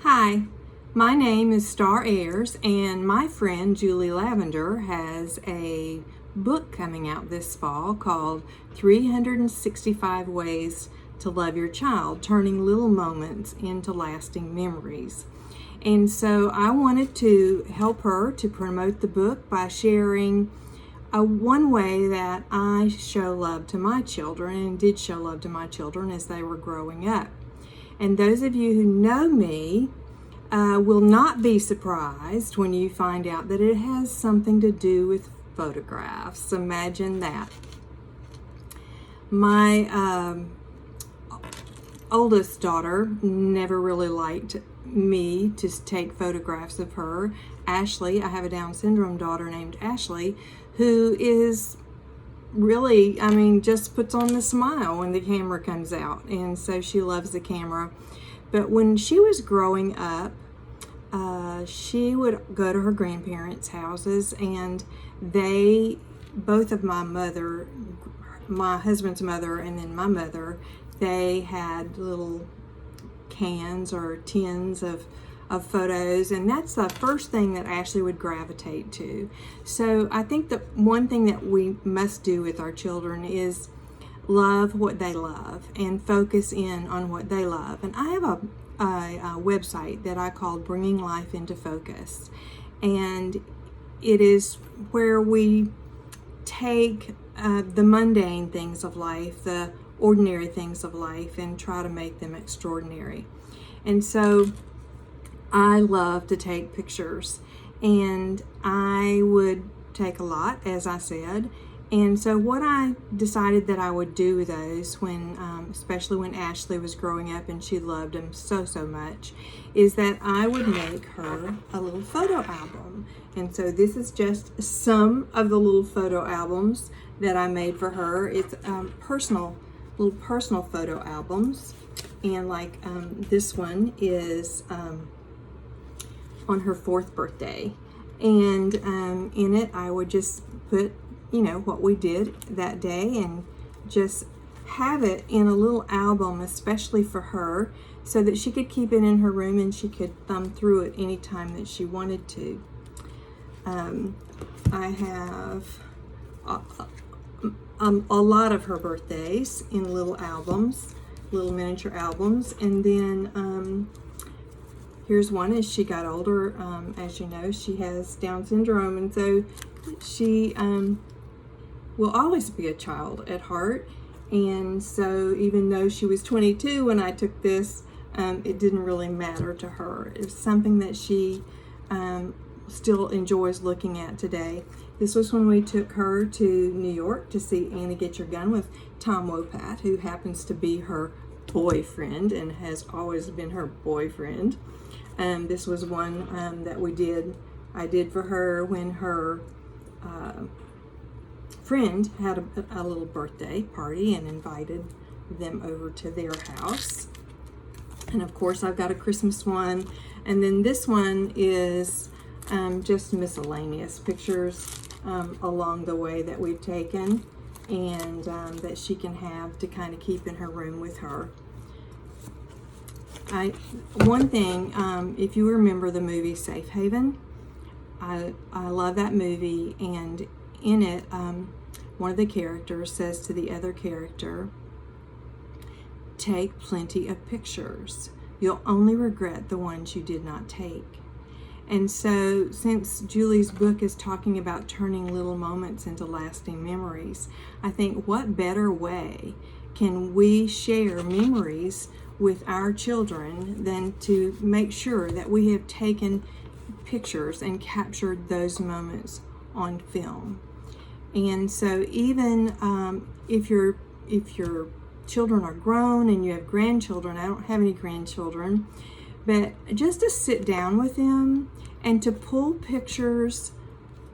Hi, my name is Starr and my friend Julie Lavender has a book coming out this fall called 365 Ways to Love Your Child, Turning Little Moments into Lasting Memories. And so I wanted to help her to promote the book by sharing one way that I show love to my children and did show love to my children as they were growing up. And those of you who know me will not be surprised when you find out that it has something to do with photographs. Imagine that. My oldest daughter never really liked me to take photographs of her. Ashley, I have a Down syndrome daughter named Ashley, who is really, just puts on the smile when the camera comes out, and so she loves the camera. But when she was growing up, she would go to her grandparents' houses, and both of my husband's mother and then my mother, they had little cans or tins of photos, and that's the first thing that Ashley would gravitate to. So I think that one thing that we must do with our children is love what they love and focus in on what they love. And I have a website that I call Bringing Life into Focus, and it is where we take the mundane things of life, the ordinary things of life, and try to make them extraordinary. And so I love to take pictures, and I would take a lot, as I said. And so what I decided that I would do with those especially when Ashley was growing up and she loved them so much, is that I would make her a little photo album. And so this is just some of the little photo albums that I made for her. It's little personal photo albums. And like this one is on her 4th birthday. And in it I would just put what we did that day and just have it in a little album, especially for her, so that she could keep it in her room and she could thumb through it anytime that she wanted to. I have a lot of her birthdays in little albums, little miniature albums. And then here's one as she got older. As you know, she has Down syndrome, and so she will always be a child at heart. And so even though she was 22 when I took this, it didn't really matter to her. It was something that she still enjoys looking at today. This was when we took her to New York to see Annie Get Your Gun with Tom Wopat, who happens to be her boyfriend and has always been her boyfriend. This was one that I did for her when her friend had a little birthday party and invited them over to their house. And of course I've got a Christmas one, and then this one is just miscellaneous pictures along the way that we've taken, and that she can have to kind of keep in her room with her. One thing, if you remember the movie Safe Haven, I love that movie, and in it, one of the characters says to the other character, "Take plenty of pictures. You'll only regret the ones you did not take." And so, since Julie's book is talking about turning little moments into lasting memories, I think what better way can we share memories with our children than to make sure that we have taken pictures and captured those moments on film. And so even if your children are grown and you have grandchildren, I don't have any grandchildren, but just to sit down with them and to pull pictures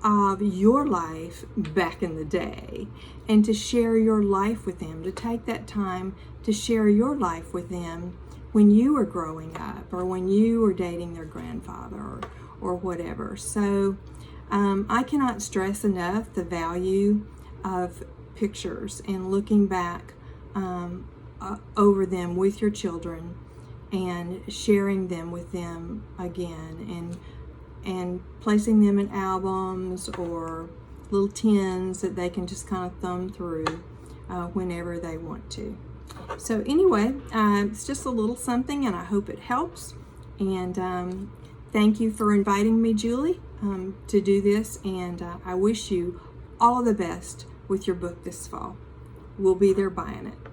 of your life back in the day and to share your life with them, to take that time to share your life with them when you were growing up or when you were dating their grandfather or whatever. So I cannot stress enough the value of pictures and looking back over them with your children and sharing them with them again, and placing them in albums or little tins that they can just kind of thumb through whenever they want to. So anyway, it's just a little something, and I hope it helps. And thank you for inviting me, Julie, to do this. And I wish you all of the best with your book this fall. We'll be there buying it.